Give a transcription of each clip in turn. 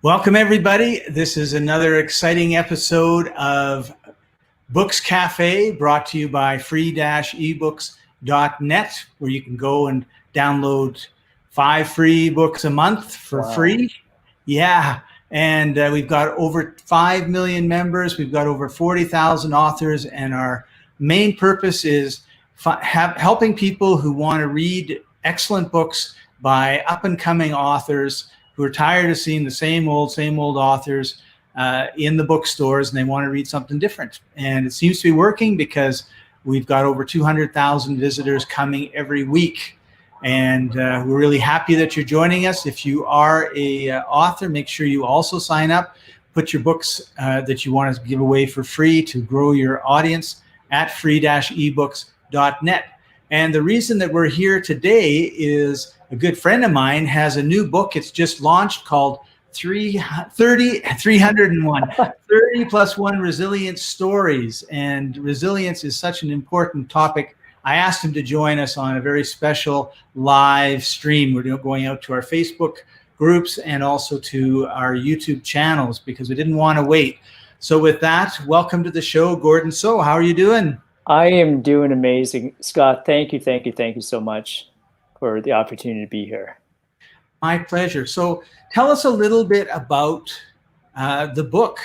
Welcome, everybody. This is another exciting episode of Books Cafe, brought to you by free-ebooks.net, where you can go and download 5 free books a month for free. Yeah. And we've got over 5 million members. We've got over 40,000 authors. And our main purpose is helping people who want to read excellent books by up-and-coming authors who are tired of seeing the same old authors in the bookstores, and they want to read something different. And it seems to be working because we've got over 200,000 visitors coming every week. And we're really happy that you're joining us. If you are a author, make sure you also sign up. Put your books that you want to give away for free to grow your audience at free-ebooks.net. And the reason that we're here today is a good friend of mine has a new book. It's just launched called 30+1 Resilient Stories. And resilience is such an important topic. I asked him to join us on a very special live stream. We're going out to our Facebook groups and also to our YouTube channels because we didn't want to wait. So with that, welcome to the show, Gordon. So how are you doing? I am doing amazing. Scott, thank you so much for the opportunity to be here. My pleasure. So tell us a little bit about the book.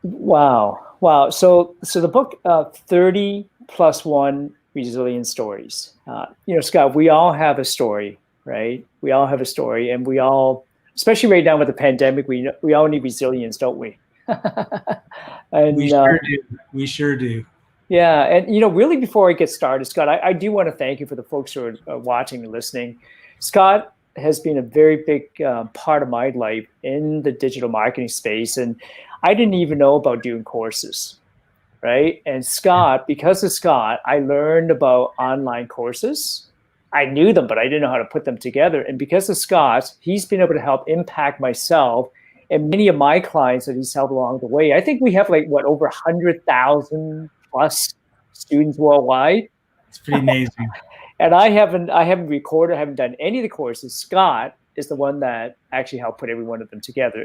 Wow. So the book, 30+1 Resilient Stories. Scott, we all have a story, right? We all have a story, and we all, especially right now with the pandemic, we all need resilience, don't we? And we sure do. Yeah, and really before I get started, Scott, I do want to thank you for the folks who are watching and listening. Scott has been a very big part of my life in the digital marketing space, and I didn't even know about doing courses, right? And Scott, because of Scott, I learned about online courses. I knew them, but I didn't know how to put them together. And because of Scott, he's been able to help impact myself and many of my clients that he's helped along the way. I think we have over 100,000 plus students worldwide. It's pretty amazing. And I haven't recorded, I haven't done any of the courses. Scott is the one that actually helped put every one of them together.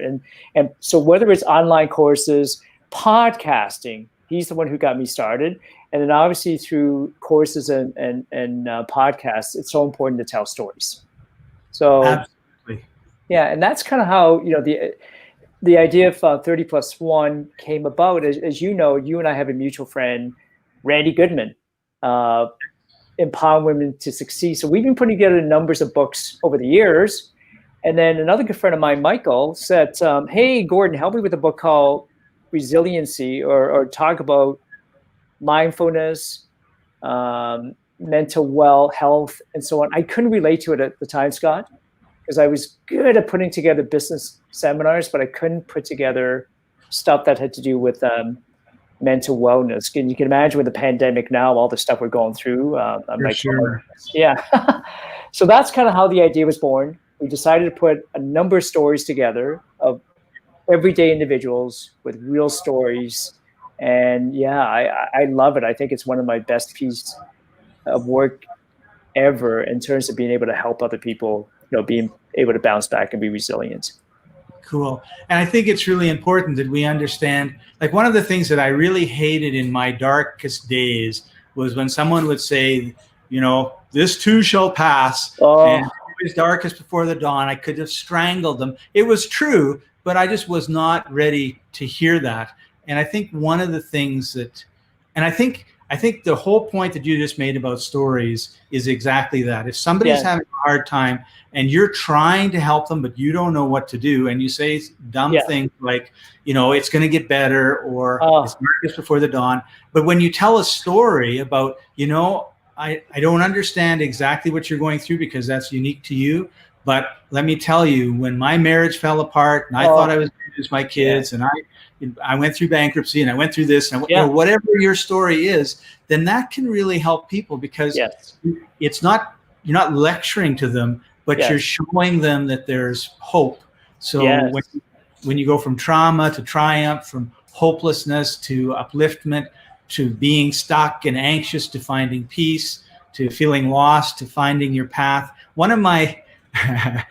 And so whether it's online courses, podcasting, he's the one who got me started. And then obviously through courses and podcasts, it's so important to tell stories. So absolutely. Yeah, and that's kind of how the idea of 30+1 came about. As you know, you and I have a mutual friend, Randy Goodman, Empower Women to Succeed. So we've been putting together numbers of books over the years. And then another good friend of mine, Michael, said, hey, Gordon, help me with a book called Resiliency, or talk about mindfulness, mental health, and so on. I couldn't relate to it at the time, Scott, because I was good at putting together business seminars, but I couldn't put together stuff that had to do with mental wellness. And you can imagine with the pandemic now, all the stuff we're going through. Sure. Yeah. So that's kind of how the idea was born. We decided to put a number of stories together of everyday individuals with real stories. And yeah, I love it. I think it's one of my best pieces of work ever in terms of being able to help other people, being able to bounce back and be resilient. Cool. And I think it's really important that we understand, one of the things that I really hated in my darkest days was when someone would say, this too shall pass. Oh. And it was darkest before the dawn. I could have strangled them. It was true, but I just was not ready to hear that. And I think one of the things that, and I think the whole point that you just made about stories is exactly that. If somebody's having a hard time and you're trying to help them, but you don't know what to do, and you say dumb things like, it's going to get better, or it's darkest before the dawn. But when you tell a story about, I don't understand exactly what you're going through because that's unique to you. But let me tell you, when my marriage fell apart and I thought I was going to lose my kids, and I went through bankruptcy and I went through this, and whatever your story is, then that can really help people because it's not, you're not lecturing to them, but you're showing them that there's hope. So when you go from trauma to triumph, from hopelessness to upliftment, to being stuck and anxious to finding peace, to feeling lost, to finding your path. One of my and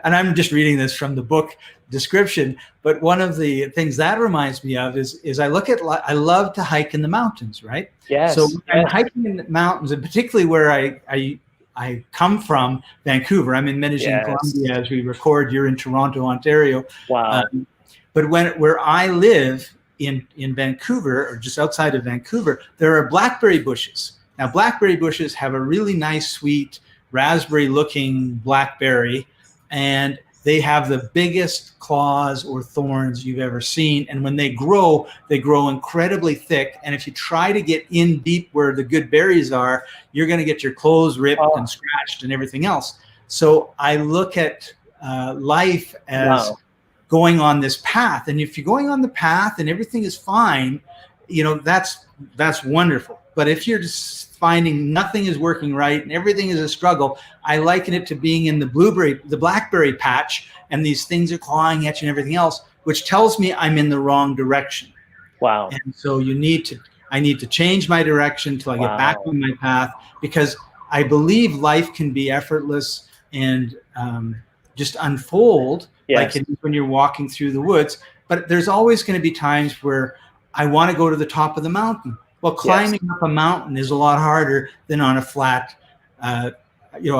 I'm just reading this from the book description, but one of the things that reminds me of is I love to hike in the mountains, right? Yes. So I'm hiking in the mountains, and particularly where I come from, Vancouver. I'm in Medellin, Colombia, as we record. You're in Toronto, Ontario. Wow. But where I live in Vancouver, or just outside of Vancouver, there are blackberry bushes. Now, blackberry bushes have a really nice, sweet, raspberry-looking blackberry, and they have the biggest claws or thorns you've ever seen. And when they grow incredibly thick. And if you try to get in deep where the good berries are, you're going to get your clothes ripped and scratched and everything else. So I look at life as going on this path. And if you're going on the path and everything is fine, that's wonderful. But if you're just finding nothing is working right and everything is a struggle, I liken it to being in the blackberry patch, and these things are clawing at you and everything else, which tells me I'm in the wrong direction. Wow. And so I need to change my direction till I get back on my path, because I believe life can be effortless and just unfold like it is when you're walking through the woods. But there's always going to be times where I want to go to the top of the mountain. Well, climbing up a mountain is a lot harder than on a flat, a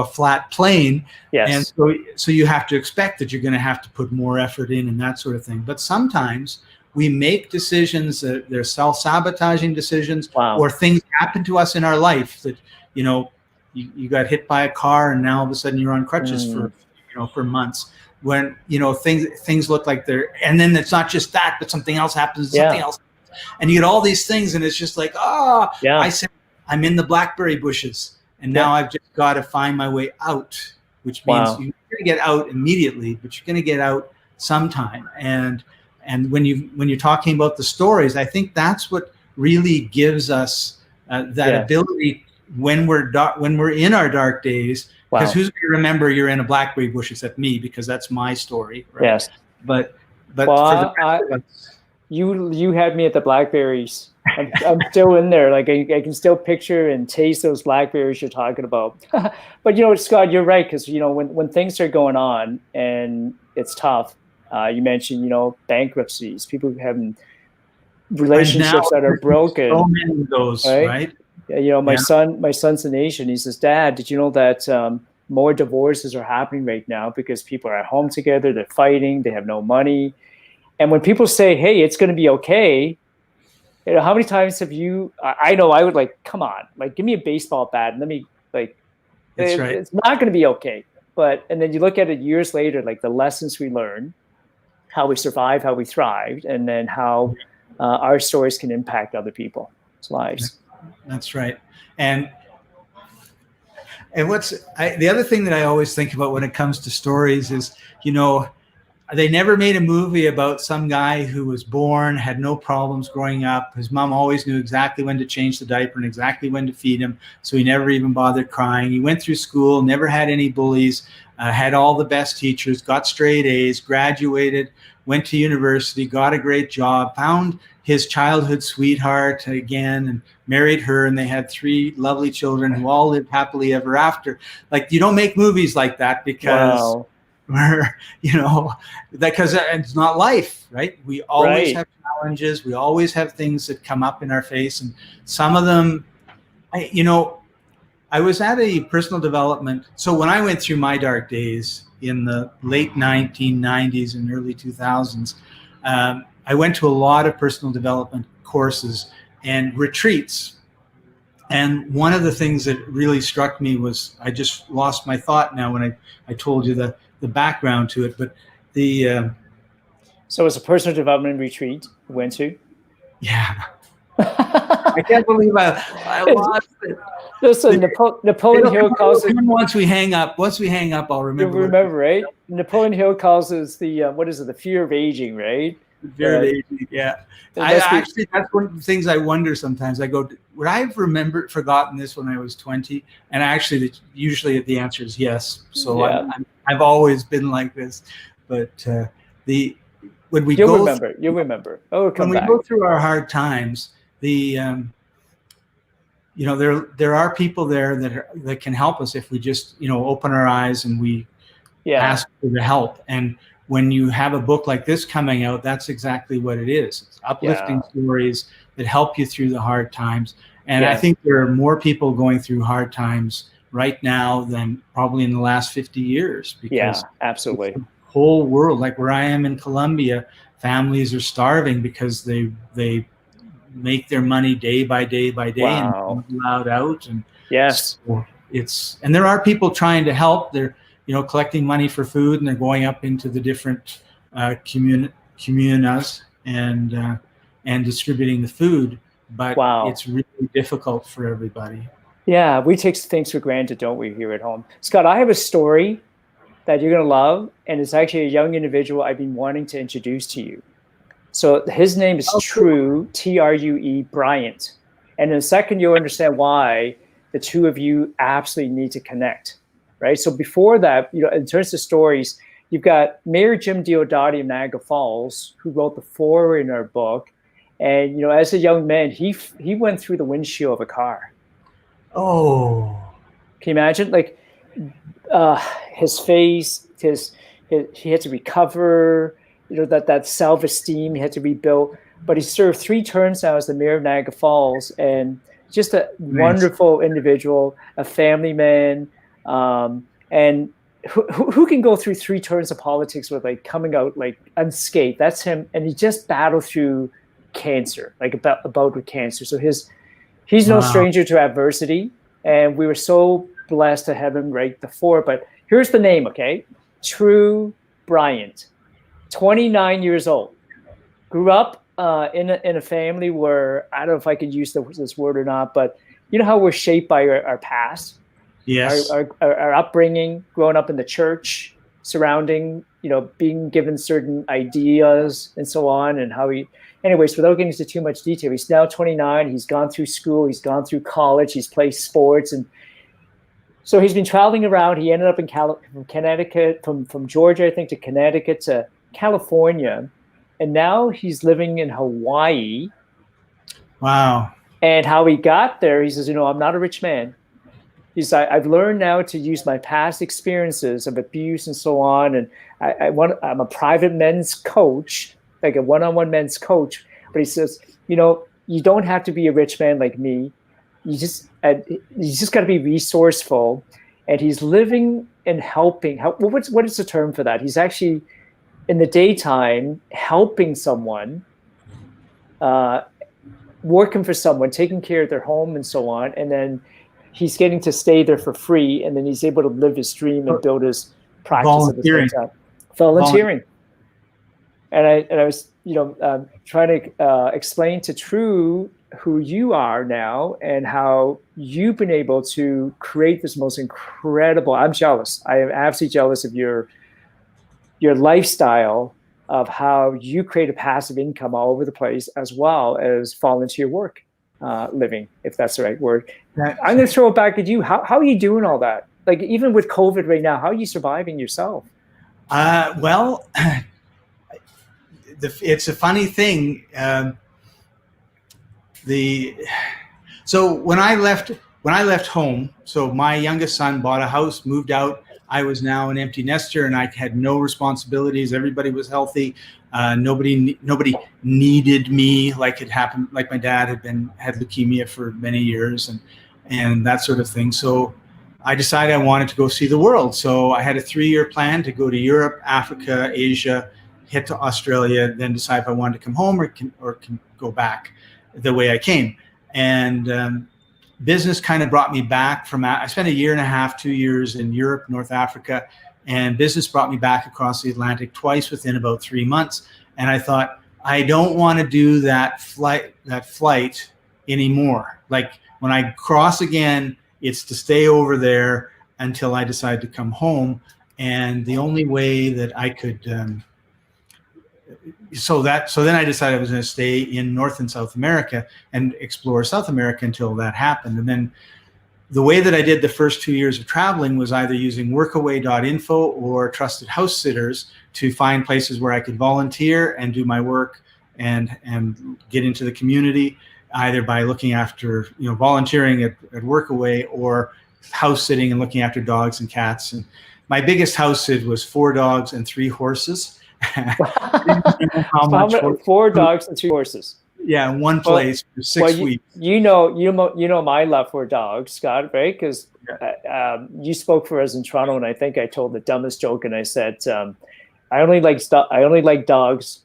flat plane. Yes. And so you have to expect that you're going to have to put more effort in and that sort of thing. But sometimes we make decisions that they're self-sabotaging decisions, or things happen to us in our life that, you got hit by a car and now all of a sudden you're on crutches for months. When, things look like and then it's not just that, but something else happens, something else. And you get all these things, and it's just like, I said, I'm in the blackberry bushes, and now I've just got to find my way out, which means you're going to get out immediately, but you're going to get out sometime. And when you're talking about the stories, I think that's what really gives us that ability when we're in our dark days. Because who's going to remember you're in a blackberry bush except me, because that's my story, right? Yes. But for the rest of us, you had me at the blackberries. I'm still in there. Like I can still picture and taste those blackberries you're talking about. But Scott, you're right, because when things are going on and it's tough. You mentioned bankruptcies, people having relationships that are broken. So many of those, right? My son's an Asian. He says, "Dad, did you know that more divorces are happening right now because people are at home together, they're fighting, they have no money." And when people say, "Hey, it's going to be okay," how many times have you? I know I would come on, give me a baseball bat and let me That's right. It's not going to be okay. And then you look at it years later, the lessons we learn, how we survive, how we thrived, and then how our stories can impact other people's lives. That's right. And the other thing that I always think about when it comes to stories is, they never made a movie about some guy who was born, had no problems growing up. His mom always knew exactly when to change the diaper and exactly when to feed him, so he never even bothered crying. He went through school, never had any bullies, had all the best teachers, got straight A's, graduated, went to university, got a great job, found his childhood sweetheart again and married her, and they had 3 lovely children who all lived happily ever after. You don't make movies like that because because it's not life, right? We always have challenges. We always have things that come up in our face, and some of them, I was at a personal development. So when I went through my dark days in the late 1990s and early 2000s, I went to a lot of personal development courses and retreats. And one of the things that really struck me was, I just lost my thought now when I told you the background to it, but so it's a personal development retreat you went to? Yeah. I can't believe I lost it. Listen, Napoleon Hill calls it. Once we hang up, I'll remember. You remember, right? Napoleon Hill calls it the fear of aging, right? Fear of aging, yeah. That's one of the things I wonder sometimes. I go, would I have forgotten this when I was 20? And usually the answer is yes. So I've always been like this. But when we you'll remember. Oh, when we go through our hard times, there are people there that can help us if we just, open our eyes and we ask for the help. And when you have a book like this coming out, that's exactly what it is. It's uplifting stories that help you through the hard times. And I think there are more people going through hard times right now than probably in the last 50 years. Because absolutely. the whole world, like where I am in Colombia, families are starving because they make their money day by day by day and allowed out. And so and there are people trying to help. They're collecting money for food, and they're going up into the different comunas and distributing the food. But it's really difficult for everybody. Yeah, we take things for granted, don't we, here at home? Scott, I have a story that you're going to love, and it's actually a young individual I've been wanting to introduce to you. So his name is True, True Bryant. And in a second, you'll understand why the two of you absolutely need to connect, right? So before that, in terms of stories, you've got Mayor Jim Diodati of Niagara Falls, who wrote the foreword in our book. And, as a young man, he went through the windshield of a car. Oh. Can you imagine? Like his face, he had to recover, that self-esteem he had to rebuild. But he served 3 terms now as the mayor of Niagara Falls, and just a wonderful individual, a family man. And who can go through 3 terms of politics with coming out unscathed? That's him. And he just battled through cancer, about with cancer. So he's no stranger to adversity, and we were so blessed to have him write the foreword. But here's the name, okay? True Bryant, 29 years old, grew up in a family where, I don't know if I could use this word or not, but you know how we're shaped by our past, our upbringing, growing up in the church, surrounding, being given certain ideas and so on, and how he. Anyways, without getting into too much detail, he's now 29. He's gone through school. He's gone through college. He's played sports. And so he's been traveling around. He ended up in Connecticut, from Georgia, I think, to Connecticut to California. And now he's living in Hawaii. Wow. And how he got there, he says, I'm not a rich man. He's like, I've learned now to use my past experiences of abuse and so on. And I'm a private men's coach, like a one-on-one men's coach. But he says, you don't have to be a rich man like me. You just got to be resourceful. And he's living and helping. What is the term for that? He's actually in the daytime helping someone, working for someone, taking care of their home and so on. And then he's getting to stay there for free. And then he's able to live his dream and build his practice at the same time. Volunteering. And I was, trying to explain to True who you are now and how you've been able to create this most incredible. I'm jealous. I am absolutely jealous of your lifestyle, of how you create a passive income all over the place, as well as volunteer work, living, if that's the right word. I'm going to throw it back at you. How are you doing all that? Like, even with COVID right now, how are you surviving yourself? Well, it's a funny thing. So when I left home, so my youngest son bought a house, moved out. I was now an empty nester, and I had no responsibilities. Everybody was healthy. Nobody needed me, like it happened. Like my dad had leukemia for many years, and that sort of thing. So I decided I wanted to go see the world. So I had a 3-year plan to go to Europe, Africa, Asia, hit to Australia, then decide if I wanted to come home or can go back the way I came. And business kind of brought me back I spent 1.5 years, 2 years in Europe, North Africa, and business brought me back across the Atlantic twice within about 3 months. And I thought, I don't want to do that flight anymore. Like, when I cross again, it's to stay over there until I decide to come home. And the only way that I could, so then I decided I was going to stay in North and South America and explore South America until that happened. And then the way that I did the first 2 years of traveling was either using workaway.info or trusted house sitters to find places where I could volunteer and do my work and get into the community. either by looking after, volunteering at Workaway, or house sitting and looking after dogs and cats. And my biggest house sit was 4 dogs and 3 horses. How much? 4 dogs and 3 horses. Yeah, in one place for 6 weeks. You know my love for dogs, Scott, right? Because you spoke for us in Toronto, and I think I told the dumbest joke, and I said, I only like dogs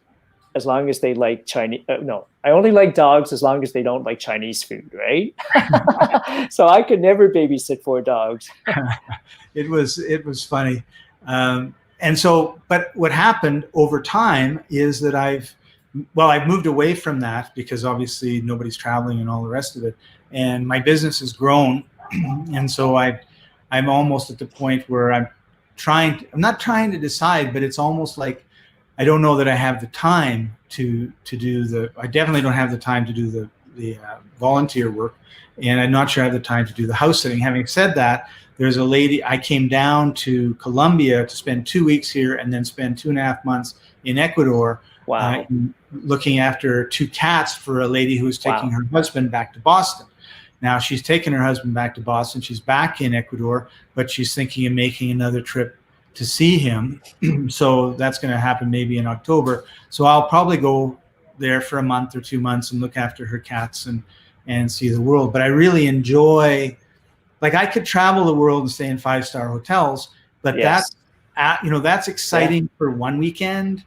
as long as they like Chinese. No, I only like dogs as long as they don't like Chinese food, right? So I could never babysit 4 dogs. It was funny. And so, but what happened over time is that I've moved away from that, because obviously nobody's traveling and all the rest of it. And my business has grown. And so I'm almost at the point where I'm not trying to decide, but it's almost like I don't know that I have the time to do I definitely don't have the time to do the volunteer work. And I'm not sure I have the time to do the house sitting. Having said that, there's a lady, I came down to Colombia to spend 2 weeks here and then spend 2.5 months in Ecuador. Wow. Looking after 2 cats for a lady who was taking her husband back to Boston. Now she's taken her husband back to Boston. She's back in Ecuador, but she's thinking of making another trip to see him. So that's going to happen maybe in October. So I'll probably go there for a month or 2 months and look after her cats and see the world. But I really enjoy, like, I could travel the world and stay in 5-star hotels, but that's exciting for one weekend,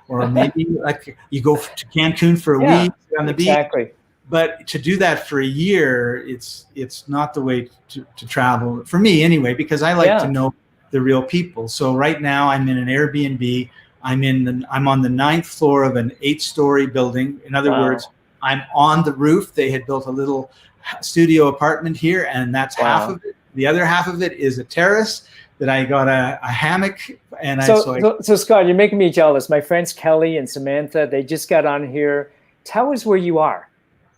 or maybe like you go to Cancun for a week on the beach. But to do that for a year, it's not the way to travel for me anyway, because I like to know the real people. So right now I'm in an Airbnb. I'm on the 9th floor of an 8-story building. In other words, I'm on the roof. They had built a little studio apartment here, and that's half of it. The other half of it is a terrace that I got a hammock. And so Scott, you're making me jealous. My friends Kelly and Samantha, they just got on here. Tell us where you are.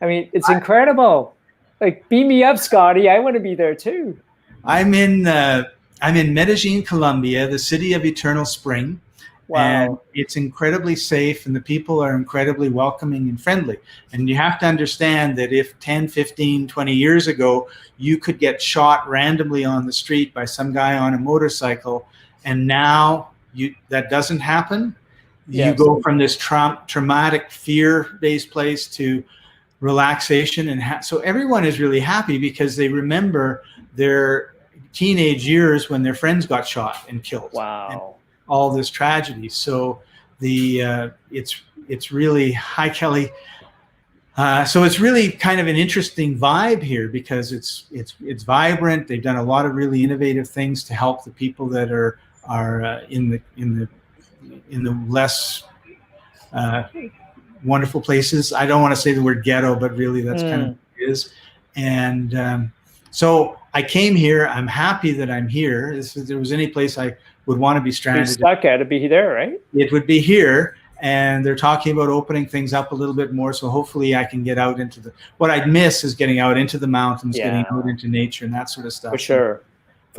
I mean, it's incredible. Like, beam me up, Scotty. I want to be there too. I'm in Medellin, Colombia, the city of eternal spring. Wow. And it's incredibly safe, and the people are incredibly welcoming and friendly. And you have to understand that if 10, 15, 20 years ago, you could get shot randomly on the street by some guy on a motorcycle, and now that doesn't happen. You go from this traumatic, fear-based place to relaxation. And so everyone is really happy because they remember their teenage years when their friends got shot and killed. Wow. And all this tragedy. So it's really, hi Kelly. So it's really kind of an interesting vibe here, because it's vibrant. They've done a lot of really innovative things to help the people that are in the less wonderful places. I don't want to say the word ghetto, but really that's kind of what it is. And so I came here. I'm happy that I'm here. If there was any place I would want to be stranded, you're stuck at, it'd be there, right? It would be here. And they're talking about opening things up a little bit more. So hopefully I can get out into what I'd miss is getting out into the mountains, getting out into nature and that sort of stuff. For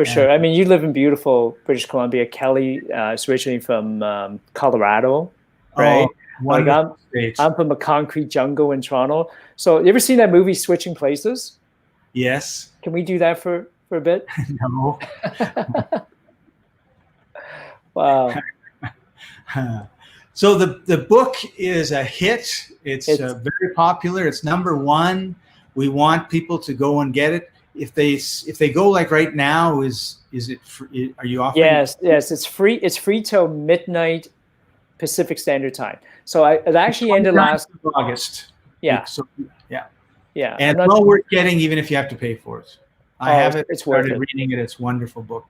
sure. I mean, you live in beautiful British Columbia. Kelly is originally from Colorado, right? Like I'm from a concrete jungle in Toronto. So you ever seen that movie Switching Places? Yes. Can we do that for a bit? No. Wow. So the book is a hit. It's very popular. It's #1. We want people to go and get it. If they go, like right now, is it free? Are you offering? Yes, it's free. It's free till midnight Pacific Standard Time. So it actually ended last August. Yeah. So, yeah. Yeah. And it's well worth getting, even if you have to pay for it. I have it. It's worth started reading it. It's a wonderful book.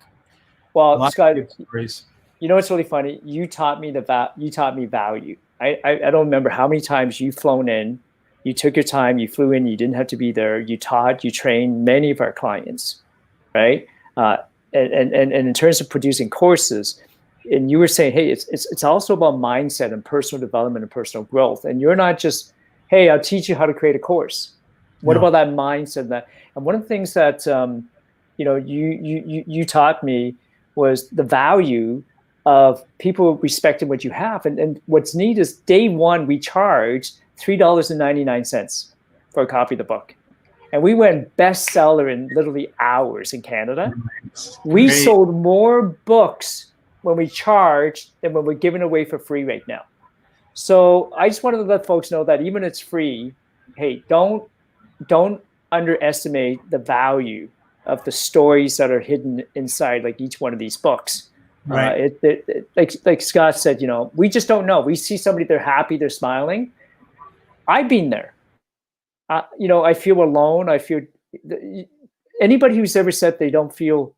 Well, Scott, you know what's really funny? You taught me value. I don't remember how many times you've flown in, you took your time, you flew in, you didn't have to be there. You taught, you trained many of our clients, right? And in terms of producing courses, and you were saying, hey, it's also about mindset and personal development and personal growth. And you're not just, hey, I'll teach you how to create a course. What about that mindset? And one of the things that you taught me was the value of people respecting what you have. And what's neat is day one, we charge $3.99. for a copy of the book. And we went bestseller in literally hours in Canada. We Great. sold more books when we charged than when we're giving away for free right now. So I just wanted to let folks know that even it's free, hey, don't underestimate the value of the stories that are hidden inside like each one of these books. Right. Like Scott said, we just don't know. We see somebody, they're happy, they're smiling. I've been there. I feel alone. I feel anybody who's ever said they don't feel.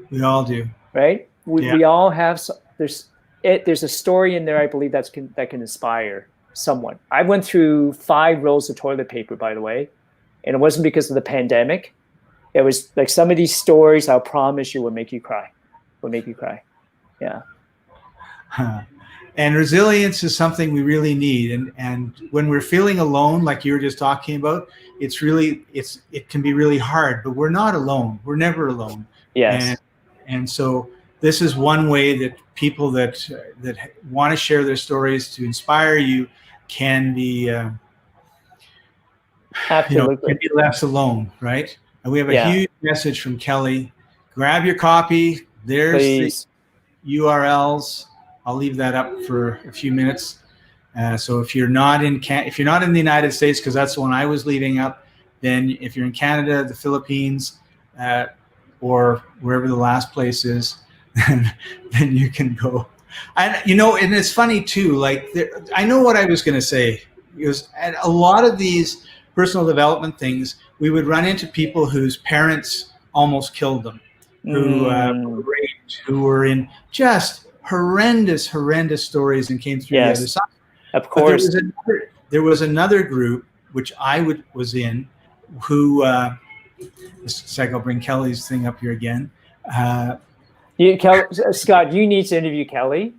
We all do. Right. We all have. There's a story in there, I believe, that can inspire someone. I went through 5 rolls of toilet paper, by the way, and it wasn't because of the pandemic. It was like some of these stories, I'll promise you, will make you cry. Yeah. And resilience is something we really need. And when we're feeling alone, like you were just talking about, it can be really hard, but we're not alone. We're never alone. Yes. And so this is one way that people that want to share their stories to inspire you can be, Absolutely. can be less alone, right? And we have a huge message from Kelly. Grab your copy. There's Please. the URLs. I'll leave that up for a few minutes. So if you're not in the United States, because that's the one I was leaving up, then if you're in Canada, the Philippines, or wherever the last place is, then you can go. And and it's funny too. Like I know what I was going to say. Because at a lot of these personal development things, we would run into people whose parents almost killed them, who were raped, who were in just horrendous stories and came through the other side. Of course. But there was another group which I was in, who I'll bring Kelly's thing up here again. Scott, you need to interview Kelly,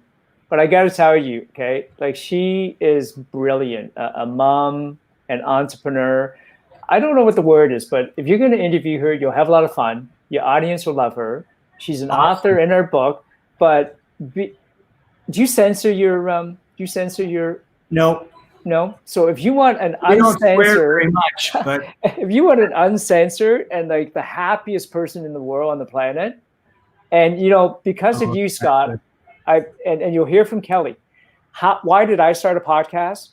but I got to tell you, okay, like she is brilliant, a mom, an entrepreneur. I don't know what the word is, but if you're going to interview her, you'll have a lot of fun. Your audience will love her. She's an author in her book, but do you censor your? No. No. So if you want an uncensored, very much, but if you want an uncensored and like the happiest person in the world on the planet, and because of you, Scott, and you'll hear from Kelly. Why did I start a podcast?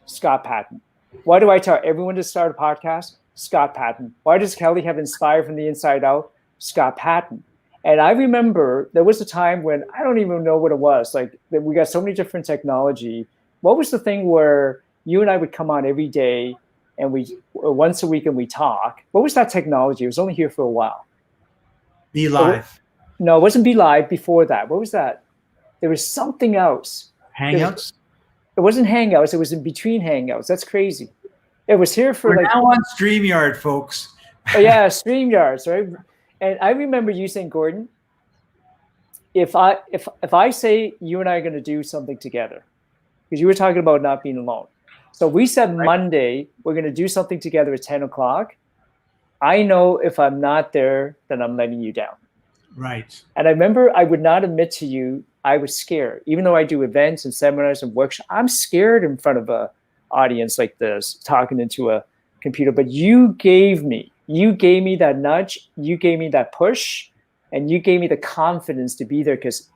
Scott Patton. Why do I tell everyone to start a podcast? Scott Patton. Why does Kelly have Inspired from the Inside Out? Scott Patton. And I remember there was a time when I don't even know what it was. Like we got so many different technology. What was the thing where you and I would come on every day and once a week and we talk? What was that technology? It was only here for a while. Be Live. No, it wasn't Be Live before that. What was that? There was something else. Hangouts? It wasn't Hangouts. It was in between Hangouts. That's crazy. It was here for We're now on StreamYard, folks. Oh, yeah, StreamYard, right? And I remember you saying, Gordon, if I say you and I are going to do something together, because you were talking about not being alone. So we said Monday, we're going to do something together at 10 o'clock. I know if I'm not there, then I'm letting you down. Right. And I remember I would not admit to you, I was scared. Even though I do events and seminars and workshops, I'm scared in front of an audience like this, talking into a computer. But you gave me that nudge, you gave me that push, and you gave me the confidence to be there because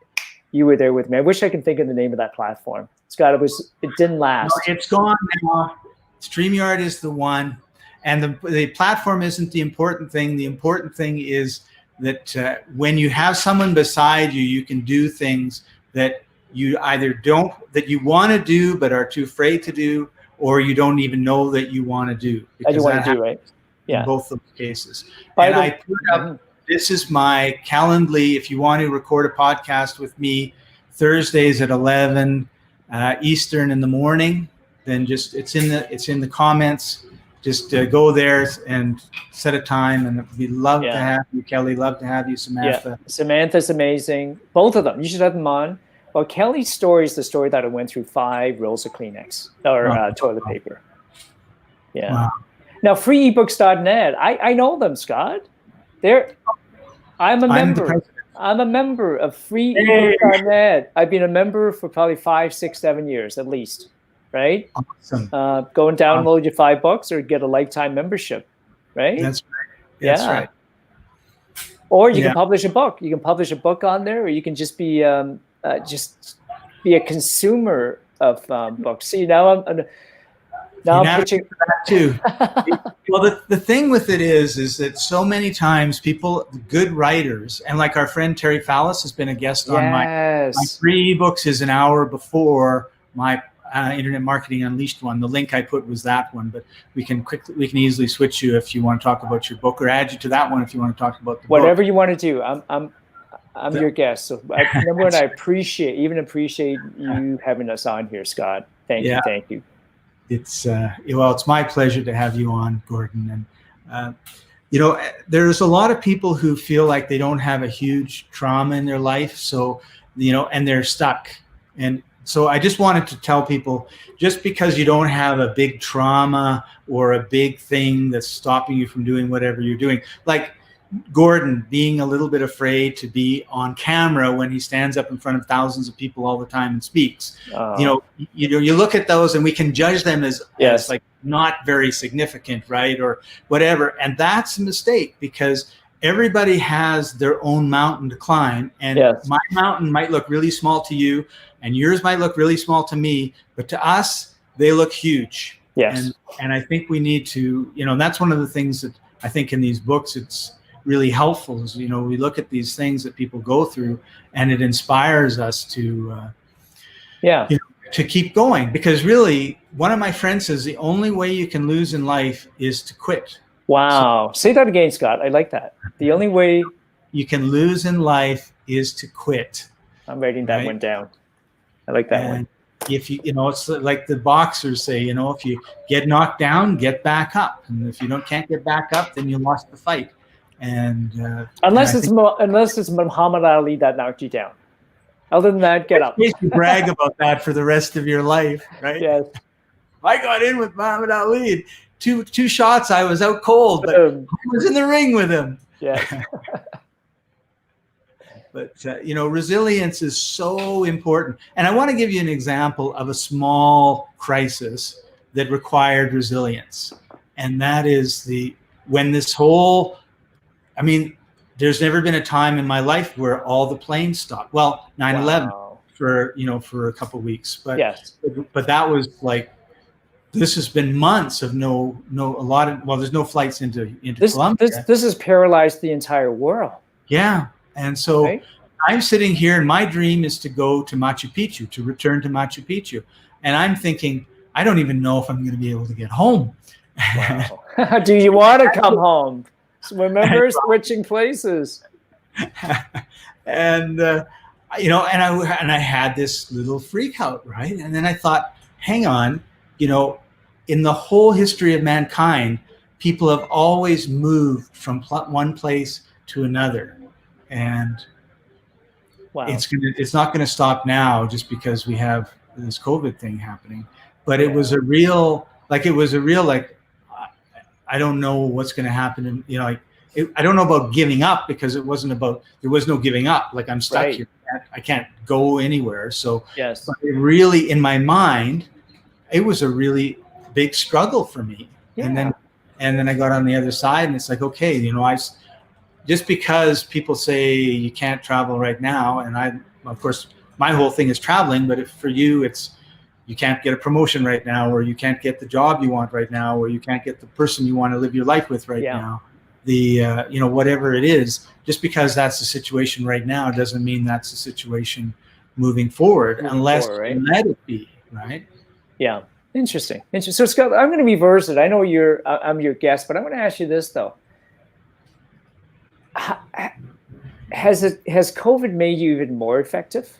you were there with me. I wish I could think of the name of that platform. Scott, it didn't last. No, it's gone now. StreamYard is the one. And the platform isn't the important thing. The important thing is that when you have someone beside you, you can do things that you either that you want to do but are too afraid to do, or you don't even know that you want to do. That you want to do, right? Yeah. In both those cases. And I put up, this is my Calendly. If you want to record a podcast with me, Thursdays at 11 Eastern in the morning, then just it's in the comments. Just go there and set a time, and we'd love to have you, Kelly. Love to have you, Samantha. Yeah. Samantha's amazing. Both of them. You should have them on. Well, Kelly's story is the story that I went through 5 rolls of Kleenex or toilet paper. Yeah. Wow. Now, freeebooks.net. I know them, Scott. I'm a member. I'm a member of freeebooks.net. I've been a member for probably 5, 6, 7 years at least. right? Awesome. Go and download your $5 or get a lifetime membership, right? That's right. That's right. Or you can publish a book. You can publish a book on there, or you can just be a consumer of books. See, now I'm pitching that too. Well, the thing with it is that so many times people, good writers, and like our friend Terry Fallis has been a guest on my 3 ebooks is an hour before my Internet Marketing Unleashed one. The link I put was that one, but we can easily switch you if you want to talk about your book, or add you to that one if you want to talk about the whatever book. you want to do. I'm your guest. So number one, I appreciate you having us on here, Scott. Thank you. It's it's my pleasure to have you on, Gordon. And there's a lot of people who feel like they don't have a huge trauma in their life, so and they're stuck. And so I just wanted to tell people, just because you don't have a big trauma or a big thing that's stopping you from doing whatever you're doing, like Gordon being a little bit afraid to be on camera when he stands up in front of thousands of people all the time and speaks. You look at those and we can judge them as like not very significant, right? Or whatever. And that's a mistake, because everybody has their own mountain to climb, and my mountain might look really small to you and yours might look really small to me, but to us, they look huge. Yes. And I think we need to, that's one of the things that I think in these books, it's really helpful is, we look at these things that people go through, and it inspires us to, to keep going. Because really, one of my friends says the only way you can lose in life is to quit. Wow. Say that again, Scott. I like that. The only way you can lose in life is to quit. I'm writing that one down. I like that one. If it's like the boxers say, if you get knocked down, get back up. And if you can't get back up, then you lost the fight. And unless it's Muhammad Ali that knocked you down. Other than that, get up. You brag about that for the rest of your life, right? Yes. I got in with Muhammad Ali. Two shots, I was out cold, but I was in the ring with him. Yeah. But resilience is so important. And I want to give you an example of a small crisis that required resilience. And that is there's never been a time in my life where all the planes stopped. Well, 9/11 for a couple of weeks, but that was like, this has been months of there's no flights into Colombia. This has paralyzed the entire world. Yeah. And so I'm sitting here, and my dream is to go to Machu Picchu, to return to Machu Picchu. And I'm thinking, I don't even know if I'm going to be able to get home. Wow. Do you want to come home? So remember switching places. And I had this little freak out, right? And then I thought, hang on, in the whole history of mankind, people have always moved from one place to another, and it's not going to stop now just because we have this COVID thing happening. But it was a real I don't know what's going to happen. And, I don't know about giving up, because there was no giving up. Like, I'm stuck here. I can't go anywhere. So but it really, in my mind, it was a really big struggle for me. Yeah. And then I got on the other side, and it's like, okay, just because people say you can't travel right now. And of course, my whole thing is traveling, but if for you, it's, you can't get a promotion right now, or you can't get the job you want right now, or you can't get the person you want to live your life with right now. Whatever it is, just because that's the situation right now doesn't mean that's the situation moving forward, unless you let it be, right? Yeah. Interesting. So, Scott, I'm going to reverse it. I know I'm your guest, but I'm going to ask you this though. Has COVID made you even more effective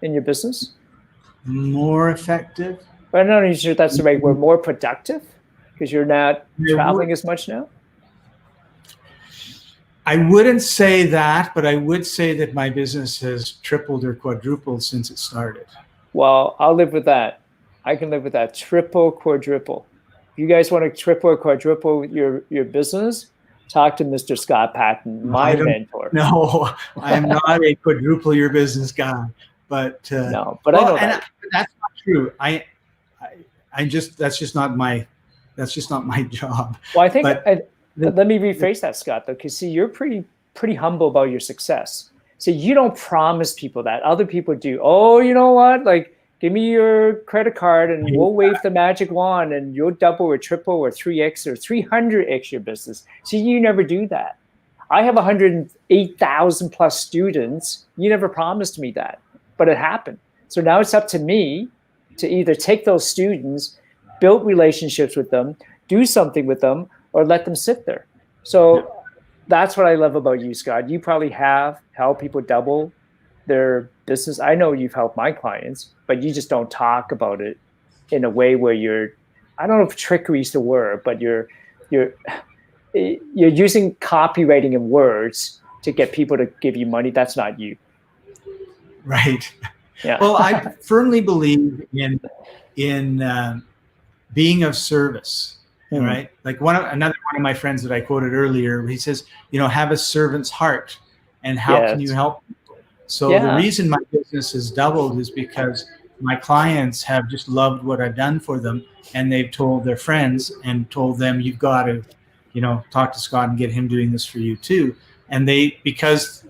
in your business? More effective? I'm not even sure that's the right word. More productive, because you're not traveling as much now? I wouldn't say that, but I would say that my business has tripled or quadrupled since it started. Well, I'll live with that. I can live with that. Triple, quadruple. If you guys want to triple or quadruple your business, talk to Mr. Scott Patton, my mentor. No, I am not a quadruple your business guy. But no, but I know that. That's not true. I that's just not my job. Well, I think But let me rephrase that, Scott, though, because see, you're pretty humble about your success. So you don't promise people that. Other people do. Oh, you know what? Like, give me your credit card and we'll wave the magic wand and you'll double or triple or 3x or 300x your business. See, you never do that. I have 108,000 plus students. You never promised me that, but it happened. So now it's up to me to either take those students, build relationships with them, do something with them, or let them sit there. So that's what I love about you, Scott. You probably have helped people double their business. I know you've helped my clients, but you just don't talk about it in a way where I don't know if trickery is the word, but you're using copywriting and words to get people to give you money. That's not you. Right. Yeah. Well, I firmly believe in being of service. Right. Like another one of my friends that I quoted earlier, he says, have a servant's heart, and how can you help people? So the reason my business has doubled is because my clients have just loved what I've done for them, and they've told their friends and told them, you've got to, talk to Scott and get him doing this for you too. And because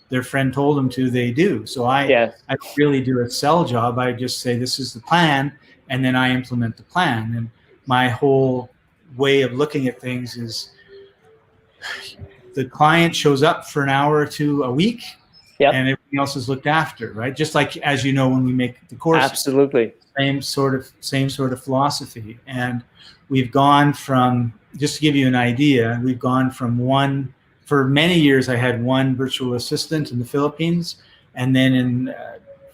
their friend told them to, they do. So I don't really do a sell job. I just say, this is the plan, and then I implement the plan. And my whole way of looking at things is the client shows up for an hour or two a week, and everything else is looked after, right? Just like, as you know, when we make the course, absolutely same sort of philosophy. And we've gone from, just to give you an idea, we've gone from for many years I had one virtual assistant in the Philippines, and then in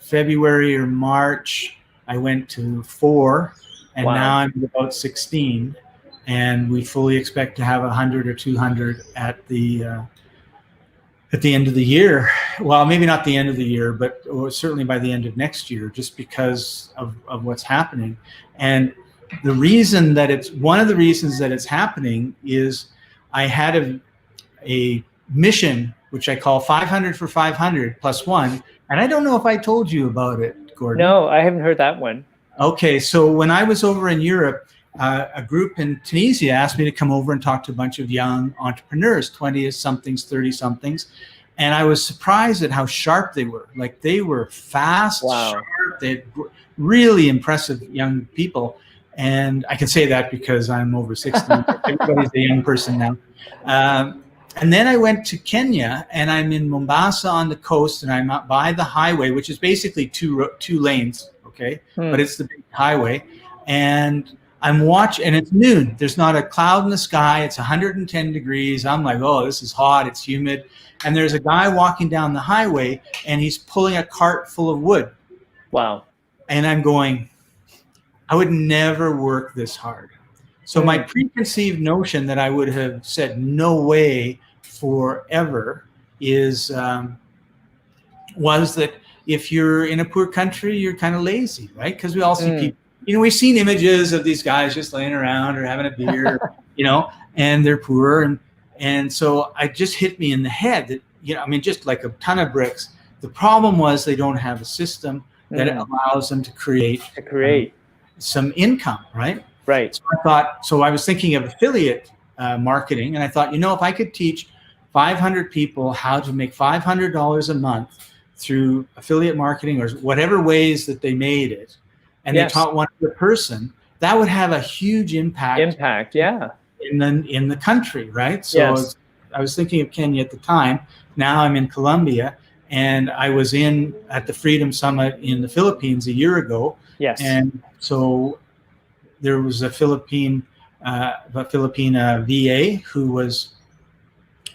February or March I went to 4. And now I'm at about 16, and we fully expect to have 100 or 200 at the end of the year. Well, maybe not the end of the year, but certainly by the end of next year, just because of what's happening. And one of the reasons that it's happening is I had a mission, which I call 500 for 500 plus one. And I don't know if I told you about it, Gordon. No, I haven't heard that one. Okay, so when I was over in Europe, a group in Tunisia asked me to come over and talk to a bunch of young entrepreneurs, 20-somethings, 30-somethings. And I was surprised at how sharp they were. Like, they were fast, sharp, they really impressive young people. And I can say that because I'm over 60. Everybody's a young person now. And then I went to Kenya, and I'm in Mombasa on the coast, and I'm out by the highway, which is basically two lanes. Okay, but it's the big highway, and I'm watching, and it's noon. There's not a cloud in the sky. It's 110 degrees. I'm like, oh, this is hot. It's humid. And there's a guy walking down the highway, and he's pulling a cart full of wood. Wow. And I'm going, I would never work this hard. So my preconceived notion that I would have said no way forever was that if you're in a poor country, you're kind of lazy, right? Because we all see people, we've seen images of these guys just laying around or having a beer, and they're poor. And so it just hit me in the head that, just like a ton of bricks. The problem was they don't have a system that allows them to create some income, right? Right. So I was thinking of affiliate marketing, and I thought, if I could teach 500 people how to make $500 a month through affiliate marketing or whatever ways that they made it, and they taught one other person, that would have a huge impact in the country, right? So I was thinking of Kenya at the time. Now I'm in Colombia, and I was at the Freedom Summit in the Philippines a year ago. Yes. And so there was a Filipina VA who was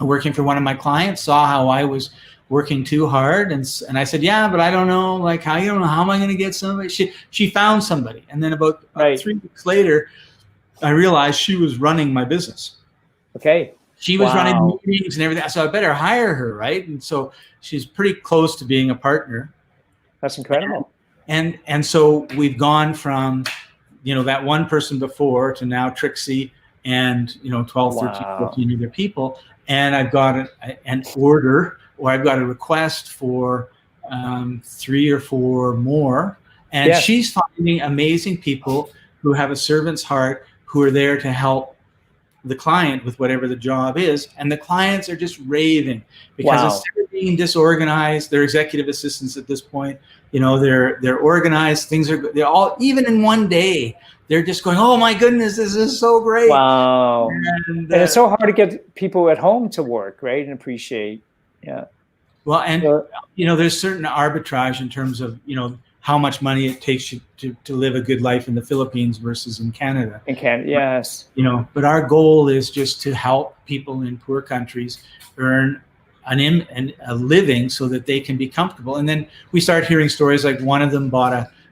working for one of my clients, saw how I was working too hard, and I said, yeah, but I don't know, like, how am I going to get somebody? She found somebody, and then about 3 weeks later, I realized she was running my business. Okay. She was running meetings and everything, so I better hire her, right? And so she's pretty close to being a partner. That's incredible. And so we've gone from that one person before to now Trixie and 12, 13, 14 other people, and I've got an order, or I've got a request for 3 or 4 more, And she's finding amazing people who have a servant's heart, who are there to help the client with whatever the job is. And the clients are just raving because instead of being disorganized, they're executive assistants at this point. You know, they're organized. They're all, even in one day, they're just going, oh my goodness, this is so great. Wow. And it's so hard to get people at home to work, right? And appreciate. Yeah. Well, and you know, there's certain arbitrage in terms of, you know, how much money it takes you to live a good life in the Philippines versus in Canada. In Canada, yes. You know, but our goal is just to help people in poor countries earn a living so that they can be comfortable. And then we start hearing stories like one of them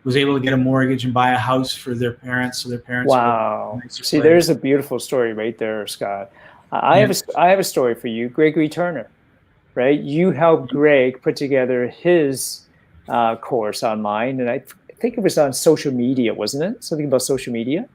was able to get a mortgage and buy a house for their parents, so their parents. Wow. See, there's a beautiful story right there, Scott. I have a story for you, Gregory Turner, right? You helped Greg put together his course online, and I think it was on social media, wasn't it? Something about social media.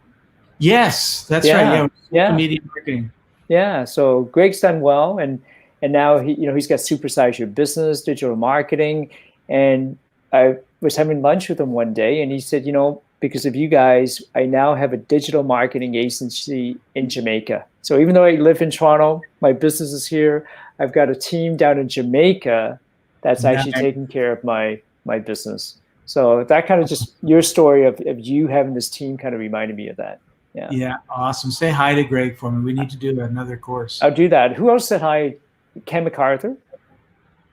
Yes, that's right. Yeah, social media marketing. Yeah. So Greg's done well, and now he's got Supersize Your Business, digital marketing, and I was having lunch with him one day, and he said, you know, because of you guys, I now have a digital marketing agency in Jamaica. So even though I live in Toronto, my business is here. I've got a team down in Jamaica that's actually taking care of my business. So that kind of just your story of you having this team kind of reminded me of that. Yeah, awesome. Say hi to Greg for me. We need to do another course. I'll do that. Who else said hi? Ken MacArthur.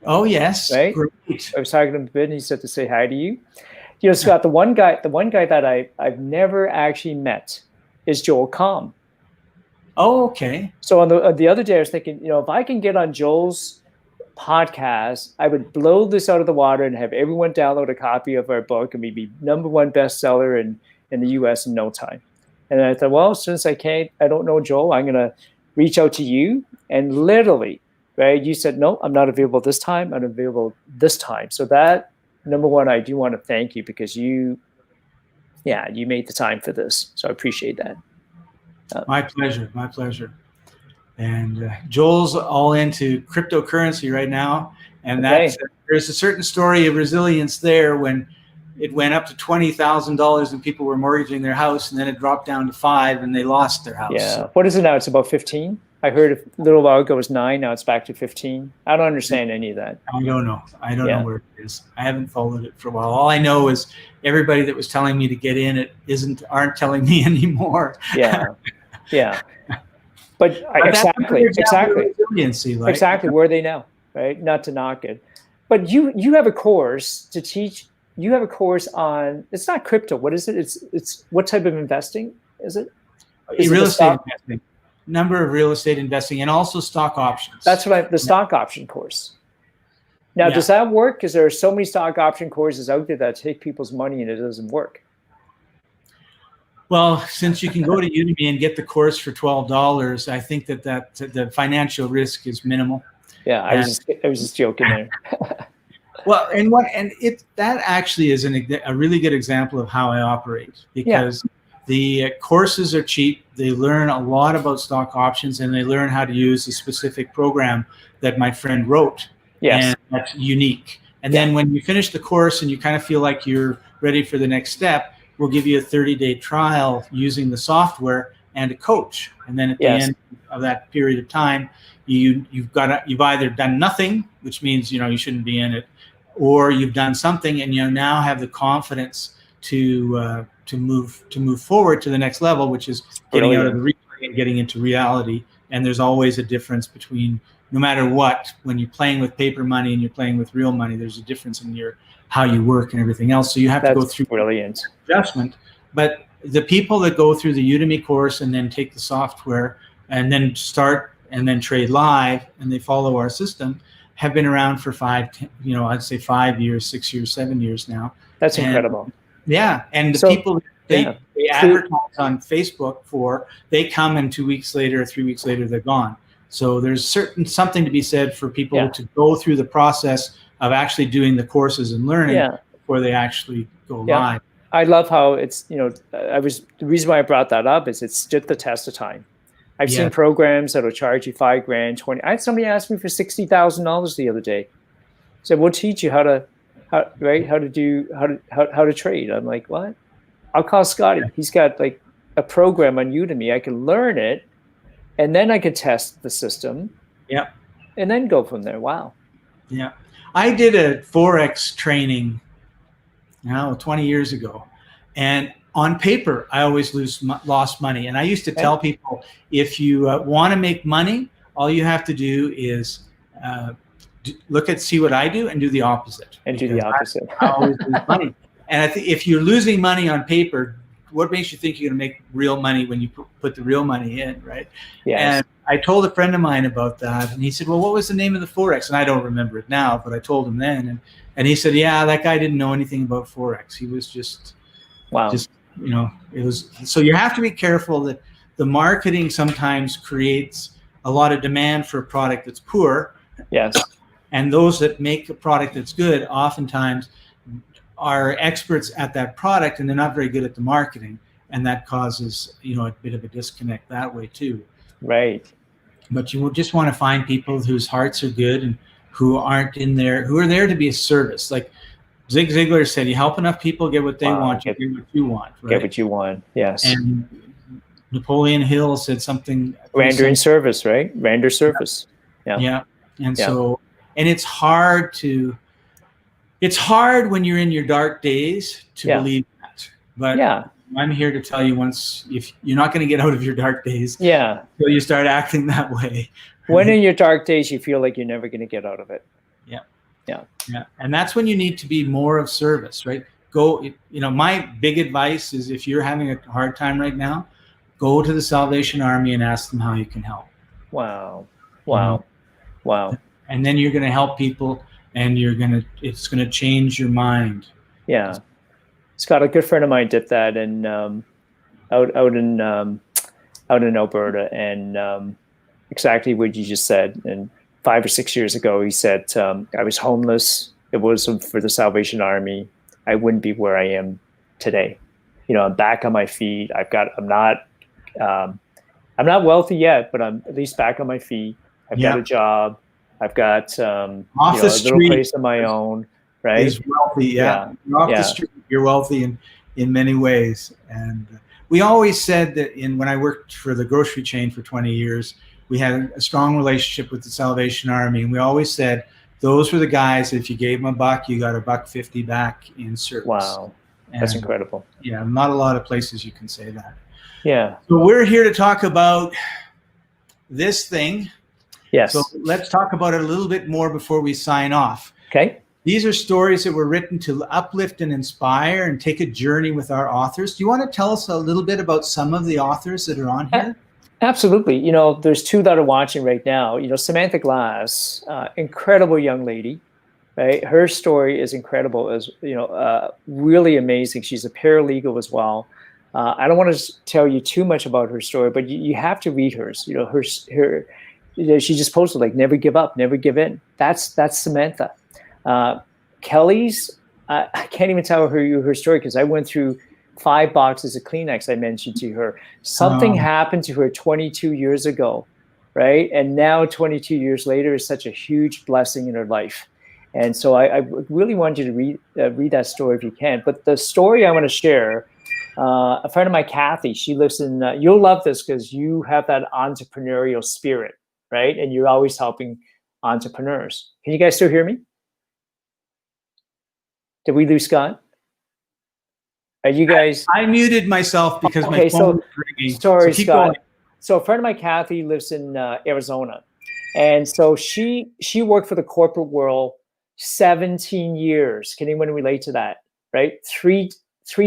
Oh yes, right. Great. I was talking to him a bit, and he said to say hi to you. You know, Scott, the one guy that I've never actually met is Joel Comm. Oh, okay. So on the other day, I was thinking, you know, if I can get on Joel's podcast, I would blow this out of the water and have everyone download a copy of our book, and we'd be #1 bestseller in the US in no time. And I thought, well, since I don't know Joel, I'm going to reach out to you. And literally, right, you said, no, I'm not available this time. I'm available this time. So that, #1, I do want to thank you because you made the time for this. So I appreciate that. My pleasure. My pleasure. And Joel's all into cryptocurrency right now. And there's a certain story of resilience there when it went up to $20,000 and people were mortgaging their house, and then it dropped down to $5,000 and they lost their house. Yeah. So. What is it now? It's about 15. I heard a little while ago it was 9. Now it's back to 15. I don't understand any of that. I don't know. I don't know where it is. I haven't followed it for a while. All I know is everybody that was telling me to get in it aren't telling me anymore. Yeah. Yeah. But exactly. Resiliency, like, exactly. Where are they now? Right. Not to knock it, but you have a course to teach. You have a course on. It's not crypto. What is it? It's what type of investing is it? Real estate investing. Number of real estate investing, and also stock options. That's what the stock option course. Now, does that work? Because there are so many stock option courses out there that take people's money and it doesn't work. Well, since you can go to Udemy and get the course for $12, I think that the financial risk is minimal. Yeah, I was just joking there. Well, that actually is a really good example of how I operate, because the courses are cheap. They learn a lot about stock options, and they learn how to use a specific program that my friend wrote. Yes. And that's unique. And then when you finish the course and you kind of feel like you're ready for the next step, we'll give you a 30-day trial using the software and a coach. And then at the end of that period of time, you've either done nothing, which means you shouldn't be in it, or you've done something and you now have the confidence to move forward to the next level, which is getting out of the replay and getting into reality. And there's always a difference between, no matter what, when you're playing with paper money and you're playing with real money, there's a difference in how you work and everything else. So you have to go through adjustment. But the people that go through the Udemy course and then take the software and then start and then trade live and they follow our system have been around for I'd say 5 years, 6 years, 7 years now. That's incredible. Yeah. And the people they advertise on Facebook they come and 2 weeks later or 3 weeks later, they're gone. So there's something to be said for people to go through the process of actually doing the courses and learning before they actually go live. I love how it's, the reason why I brought that up is it's stood the test of time. I've seen programs that'll charge you $5,000, 20. I had somebody ask me for $60,000 the other day. Said, we'll teach you how to how to do how to trade. I'm like, what? I'll call Scotty. He's got like a program on Udemy. I can learn it, and then I could test the system. Yeah. And then go from there. Wow. Yeah. I did a Forex training 20 years ago. And on paper, I always lost money. And I used to tell people, if you want to make money, all you have to do is see what I do and do the opposite. And do the opposite. I always lose money. And I think if you're losing money on paper, what makes you think you're going to make real money when you put the real money in, right? Yes. And I told a friend of mine about that, and he said, well, what was the name of the Forex? And I don't remember it now, but I told him then. And he said, yeah, that guy didn't know anything about Forex. He was just, it was, so you have to be careful that the marketing sometimes creates a lot of demand for a product that's poor. Yes. And those that make a product that's good oftentimes are experts at that product, and they're not very good at the marketing. And that causes, a bit of a disconnect that way too. Right. But you will just want to find people whose hearts are good and who are there to be a service. Like Zig Ziglar said, you help enough people get what they want, you get what you want. Right? Get what you want, yes. And Napoleon Hill said something. Render in service, right? Render service. Yeah. Yeah. And so, and it's hard when you're in your dark days to believe that. But I'm here to tell you, if you're not going to get out of your dark days, until you start acting that way. When in your dark days, you feel like you're never going to get out of it. Yeah. Yeah. Yeah. And that's when you need to be more of service, right? My big advice is, if you're having a hard time right now, go to the Salvation Army and ask them how you can help. Wow. Wow. Wow. And then you're going to help people, and it's going to change your mind. Yeah. Scott, a good friend of mine did that, and out in Alberta, and exactly what you just said. And 5 or 6 years ago, he said, I was homeless. It wasn't for the Salvation Army, I wouldn't be where I am today. I'm back on my feet. I'm not wealthy yet, but I'm at least back on my feet. I've got a job. I've got a little place of my own. Right? Is wealthy. Yeah. You're off the street. You're wealthy in many ways. And we always said that when I worked for the grocery chain for 20 years, we had a strong relationship with the Salvation Army. And we always said, those were the guys, if you gave them $1, you got $1.50 back in service. Wow. That's incredible. Yeah. Not a lot of places you can say that. Yeah. So we're here to talk about this thing. Yes. So let's talk about it a little bit more before we sign off. Okay. These are stories that were written to uplift and inspire and take a journey with our authors. Do you want to tell us a little bit about some of the authors that are on here? Absolutely. There's two that are watching right now. Samantha Glass, incredible young lady, right? Her story is incredible, as really amazing. She's a paralegal as well. I don't want to tell you too much about her story, but you have to read hers. She just posted like, never give up, never give in. That's Samantha. Kelly's, I can't even tell her story, because I went through 5 boxes of Kleenex. I mentioned to her something happened to her 22 years ago, right? And now 22 years later is such a huge blessing in her life. And so I really want you to read that story if you can. But the story I want to share, a friend of mine, Kathy, she lives in, you'll love this because you have that entrepreneurial spirit, right? And you're always helping entrepreneurs. Can you guys still hear me? Did we lose Scott? Are you guys? I muted myself because my phone was ringing. Sorry, Scott. Going. So a friend of mine, Kathy, lives in Arizona. And so she worked for the corporate world 17 years. Can anyone relate to that? Right? Three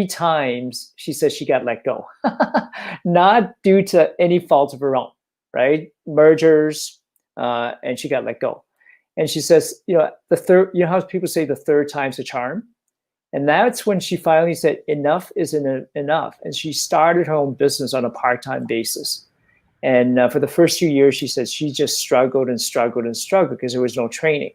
times she says she got let go. Not due to any fault of her own, right? Mergers, and she got let go. And she says, the third, how people say the third time's a charm? And that's when she finally said, enough isn't enough. And she started her own business on a part-time basis. And for the first few years, she said she just struggled and struggled and struggled because there was no training.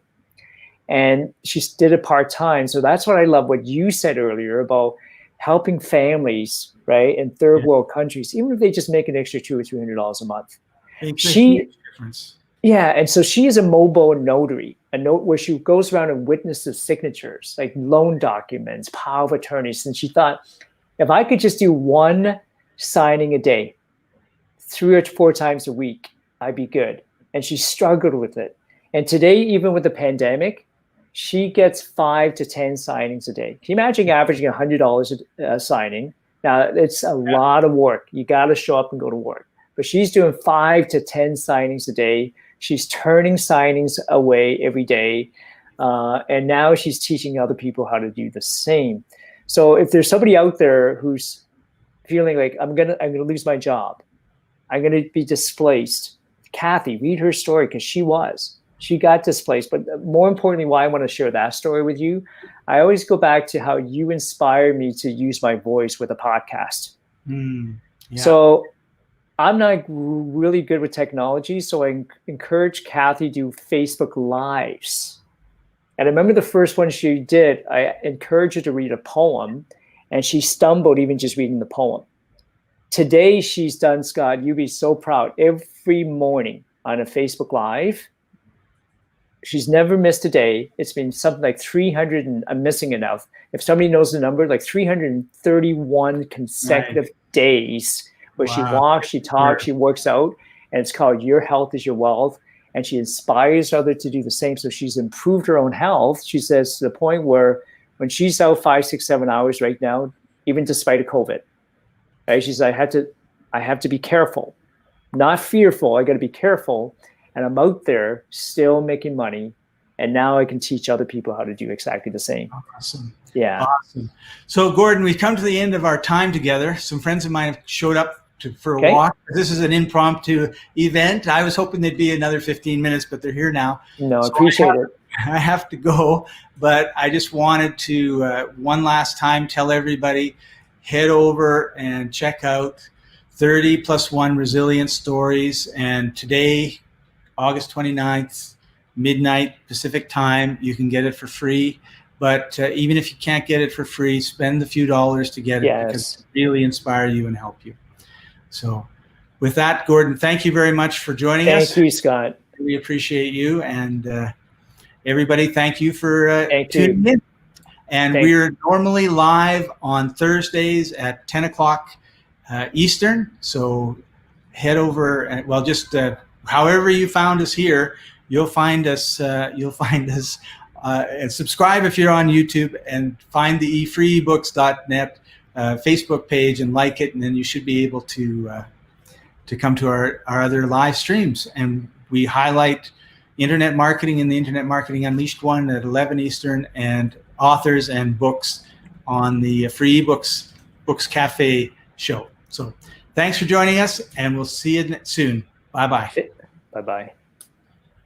And she did it part-time. So that's what I love, what you said earlier about helping families, right, in third world countries, even if they just make an extra $200 or $300 a month. It's a huge difference. Yeah, and so she is a mobile notary, a note where she goes around and witnesses signatures, like loan documents, power of attorneys. And she thought, if I could just do one signing a day, 3 or 4 times a week, I'd be good. And she struggled with it. And today, even with the pandemic, she gets 5 to 10 signings a day. Can you imagine averaging $100 a signing? Now, it's a lot of work. You got to show up and go to work. But she's doing 5 to 10 signings a day. She's turning signings away every day. And now she's teaching other people how to do the same. So if there's somebody out there who's feeling like, I'm gonna lose my job, I'm gonna be displaced, Kathy, read her story, because she got displaced. But more importantly, why I want to share that story with you, I always go back to how you inspired me to use my voice with a podcast. So I'm not really good with technology, so I encourage Kathy to do Facebook Lives. And I remember the first one she did, I encouraged her to read a poem, and she stumbled even just reading the poem. Today she's done, Scott, you'd be so proud, every morning on a Facebook Live. She's never missed a day. It's been something like 300, and I'm missing enough. If somebody knows the number, like 331 consecutive days where she walks, she talks, she works out, and it's called Your Health is Your Wealth. And she inspires others to do the same. So she's improved her own health. She says to the point where when she's out 5, 6, 7 hours right now, even despite of COVID, right? She's like, I have to be careful, not fearful. I got to be careful. And I'm out there still making money. And now I can teach other people how to do exactly the same. Awesome. Yeah. Awesome. So Gordon, we've come to the end of our time together. Some friends of mine have showed up for a walk. This is an impromptu event. I was hoping there'd be another 15 minutes, but they're here now. No, I appreciate it. I have to go, but I just wanted to one last time tell everybody, head over and check out 30+1 Resilience Stories. And today, August 29th, midnight Pacific time, you can get it for free. But even if you can't get it for free, spend the few dollars to get it, because it really inspire you and help you. So with that, Gordon, thank you very much for joining us. Thank you, Scott. We appreciate you. And everybody, thank you for tuning in. And we're normally live on Thursdays at 10 o'clock Eastern. So head over and, well, just however you found us here, you'll find us and subscribe if you're on YouTube, and find the freebooks.net Facebook page and like it, and then you should be able to come to our other live streams. And we highlight internet marketing in the Internet Marketing Unleashed one at 11 Eastern, and authors and books on the free books cafe show. So thanks for joining us, and we'll see you soon. Bye-bye. Bye-bye.